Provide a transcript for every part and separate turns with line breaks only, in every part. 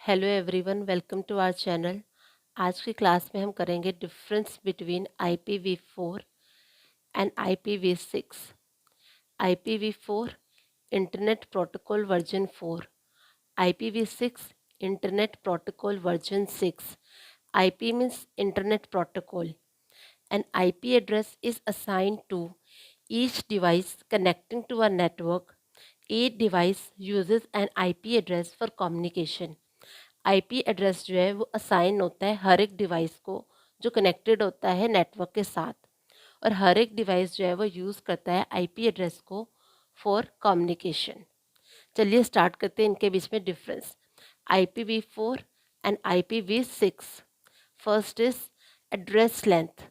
Hello everyone, welcome to our channel. आज की class में हम करेंगे difference between IPv4 and IPv6। IPv4 internet protocol version 4, IPv6 internet protocol version 6। IP means internet protocol. An IP address is assigned to each device connecting to a network. Each device uses an IP address for communication. IP address जो है वो assign होता है हर एक device को जो connected होता है नेटवर्क के साथ, और हर एक डिवाइस जो है वो यूज़ करता है आईपी एड्रेस को फॉर कम्युनिकेशन। चलिए स्टार्ट करते हैं इनके बीच में difference. IPv4 and IPv6। First is address length.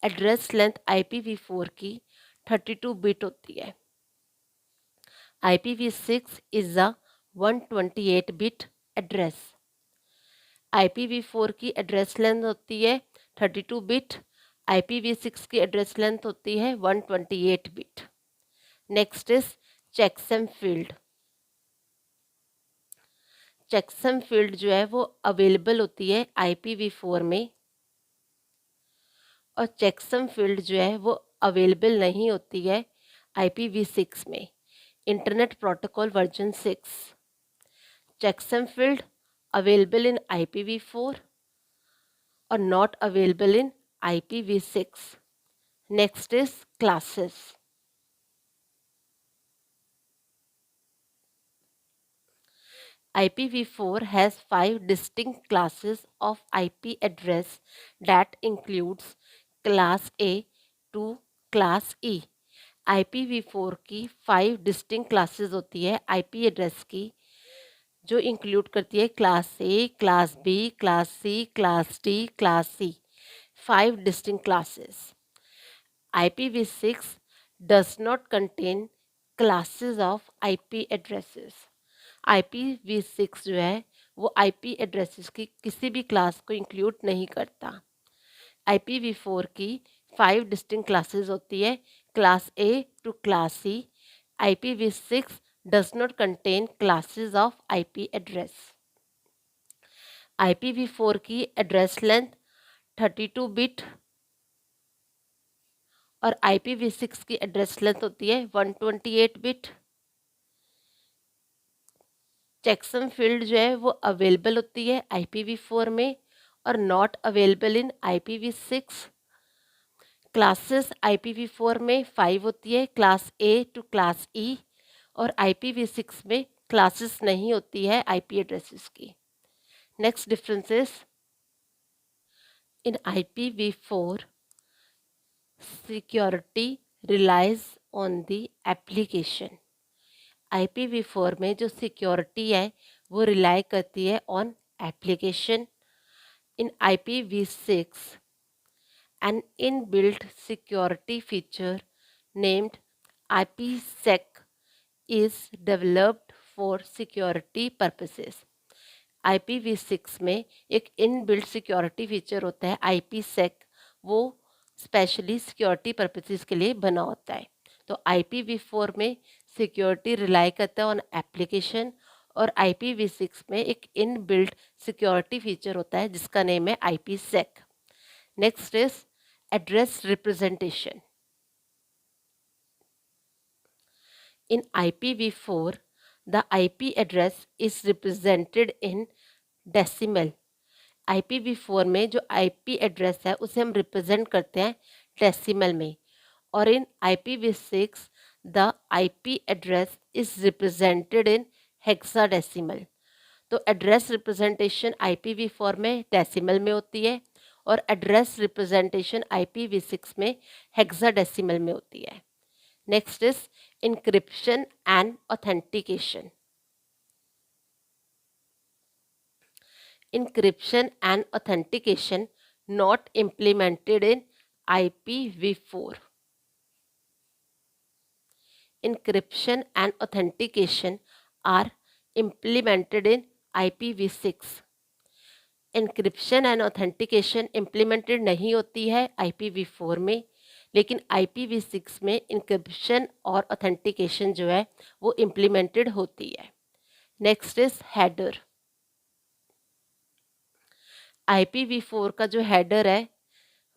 Address length IPv4 की 32 बिट होती है। IPv6 is a 128 bit address. IPv4 की एड्रेस लेंथ होती है 32 बिट, IPv6 की एड्रेस लेंथ होती है 128 bit. Next is checksum field. Checksum field जो है वो अवेलेबल होती है IPv4 में, और चेकसम फील्ड जो है वो अवेलेबल नहीं होती है IPv6 में। Internet protocol version 6। Checksum field available in IPv4 or not available in IPv6. Next is classes. IPv4 has 5 distinct classes of IP address that includes class A to class E. IPv4 की 5 distinct classes होती है IP address की, जो include करती है class A, class B, class C, class D, class C. 5 distinct classes. IPv6 does not contain classes of IP addresses. IPv6 जो है वो IP addresses की किसी भी क्लास को इंक्लूड नहीं करता। IPv4 की 5 डिस्टिंक्ट क्लासेस होती है class A to class C. IPv6 does not contain classes of IP address. IPv4 की एड्रेस लेंथ 32 बिट और IPv6 की एड्रेस लेंथ होती है 128 बिट। चेकसम फील्ड जो है वो अवेलेबल होती है IPv4 में और not available in IPv6। Classes IPv4 में 5 होती है क्लास A टू क्लास E, और IPv6 में क्लासेस नहीं होती है IP एड्रेसेस की। Next differences in IPv4, security relies on the application. IPv4 में जो सिक्योरिटी है वो रिलाई करती है on application. In IPv6 an inbuilt security feature named IPsec is developed for security purposes. IPv6 में एक इनबिल्ट सिक्योरिटी फीचर होता है IPsec, वो स्पेशली सिक्योरिटी पर्पसेस के लिए बना होता है। तो IPv4 में सिक्योरिटी रिलाई करता है ऑन एप्लीकेशन, और IPv6 में एक इनबिल्ट सिक्योरिटी फीचर होता है जिसका नेम है IPsec. Next is address representation. In IPv4, the IP address is represented in decimal. IPv4 में जो IP एड्रेस है उसे हम रिप्रेजेंट करते हैं डेसिमल में, और इन IPv6 the IP address is represented in hexadecimal. तो एड्रेस रिप्रेजेंटेशन IPv4 में डेसिमल में होती है और एड्रेस रिप्रेजेंटेशन IPv6 में हेक्साडेसिमल में होती है। Next is encryption and authentication. Encryption and authentication not implemented in IPv4. Encryption and authentication are implemented in IPv6. Encryption and authentication implemented नहीं होती है IPv4 में, लेकिन IPv6 में इंक्रिप्शन और ऑथेंटिकेशन जो है वो इम्प्लीमेंटेड होती है। Next is header. IPv4 का जो हेडर है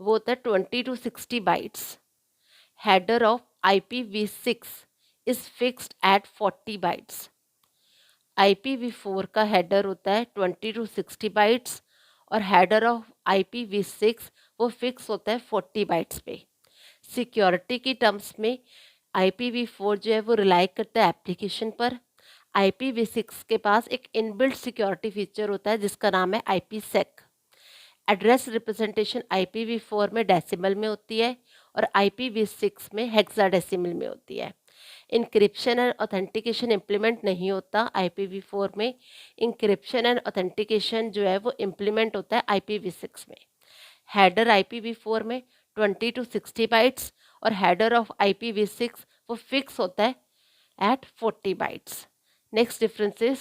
वो होता है 20 to 60 bytes. Header of IPv6 is fixed at 40 bytes. IPv4 का हेडर होता है 20 to 60 बाइट्स और हेडर ऑफ IPv6 वो फिक्स होता है 40 बाइट्स पे. सिक्योरिटी की टर्म्स में IPv4 जो है वो रिलाई करता है एप्लीकेशन पर. IPv6 के पास एक इनबिल्ट सिक्योरिटी फीचर होता है जिसका नाम है IPsec. एड्रेस रिप्रेजेंटेशन IPv4 में डेसिमल में होती है और IPv6 में हेक्साडेसिमल में होती है. इंक्रिप्शन एंड ऑथेंटिकेशन इम्प्लीमेंट नहीं होता IPv4 में. इंक्रिप्शन एंड ऑथेंटिकेशन जो है वो इम्प्लीमेंट होता है IPv6 में. हेडर IPv4 में 20 to 60 बाइट्स और हेडर ऑफ IPv6 वो फिक्स होता है at 40 bytes. Next difference is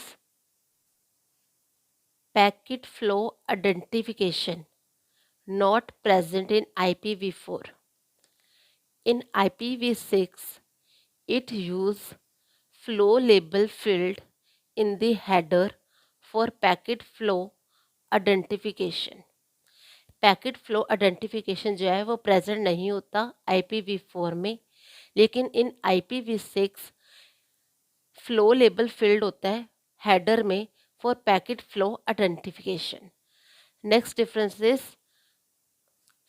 packet flow identification not present in IPv4. In IPv6, it use flow label field in the header for packet flow identification. Packet flow identification जो है वो present नहीं होता IPv4 में, लेकिन इन IPv6 flow label field होता है header में for packet flow identification. Next difference is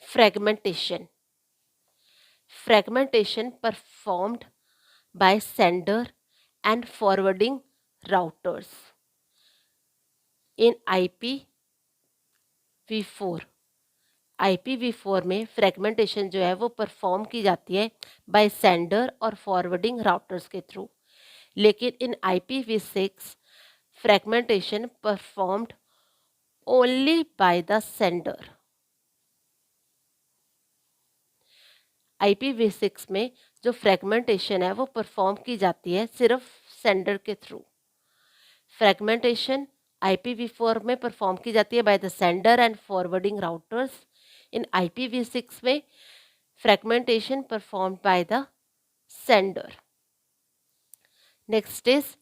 fragmentation. Fragmentation performed by sender and forwarding routers. In IPv4 में फ्रेगमेंटेशन जो है वो परफॉर्म की जाती है बाय सेंडर और फॉरवर्डिंग राउटर्स के थ्रू, लेकिन इन IPv6 fragmentation performed only by the sender. IPv6 में जो फ्रेगमेंटेशन है वो परफॉर्म की जाती है सिर्फ सेंडर के थ्रू. फ्रेगमेंटेशन IPv4 में परफॉर्म की जाती है bye the sender and forwarding routers. In IPv6 में fragmentation performed by the sender. Next is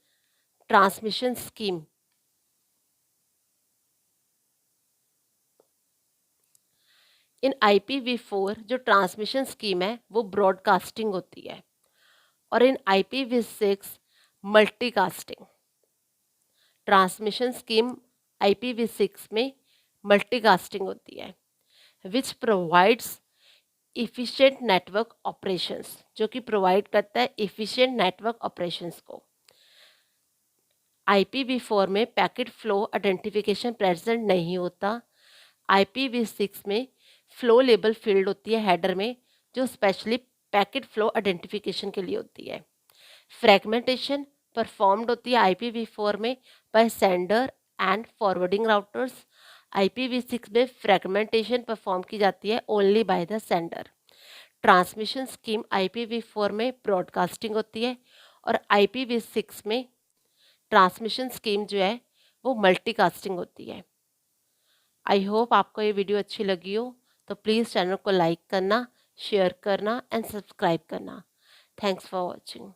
transmission scheme. In IPv4 जो ट्रांसमिशन स्कीम है वो ब्रॉडकास्टिंग होती है और इन IPv6 multicasting. Transmission scheme IPv6 में मल्टीकास्टिंग होती है which provides efficient network operations, जो कि प्रोवाइड करता है इफिशिएंट नेटवर्क ऑपरेशंस को. IPv4 में पैकेट फ्लो आइडेंटिफिकेशन प्रेजेंट नहीं होता. IPv6 में फ्लो लेबल फील्ड होती है हेडर में जो स्पेशली पैकेट फ्लो आइडेंटिफिकेशन के लिए होती है. फ्रेगमेंटेशन परफॉर्म्ड होती है IPv4 में by sender and forwarding routers. IPv6 में फ्रेगमेंटेशन परफॉर्म की जाती है only by the sender. Transmission scheme IPv4 में ब्रॉडकास्टिंग होती है और IPv6 में ट्रांसमिशन स्कीम जो है वो मल्टीकास्टिंग होती है. आई होप आपको ये वीडियो अच्छी लगी हो, तो प्लीज़ चैनल को लाइक करना, शेयर करना एंड सब्सक्राइब करना. Thanks for watching.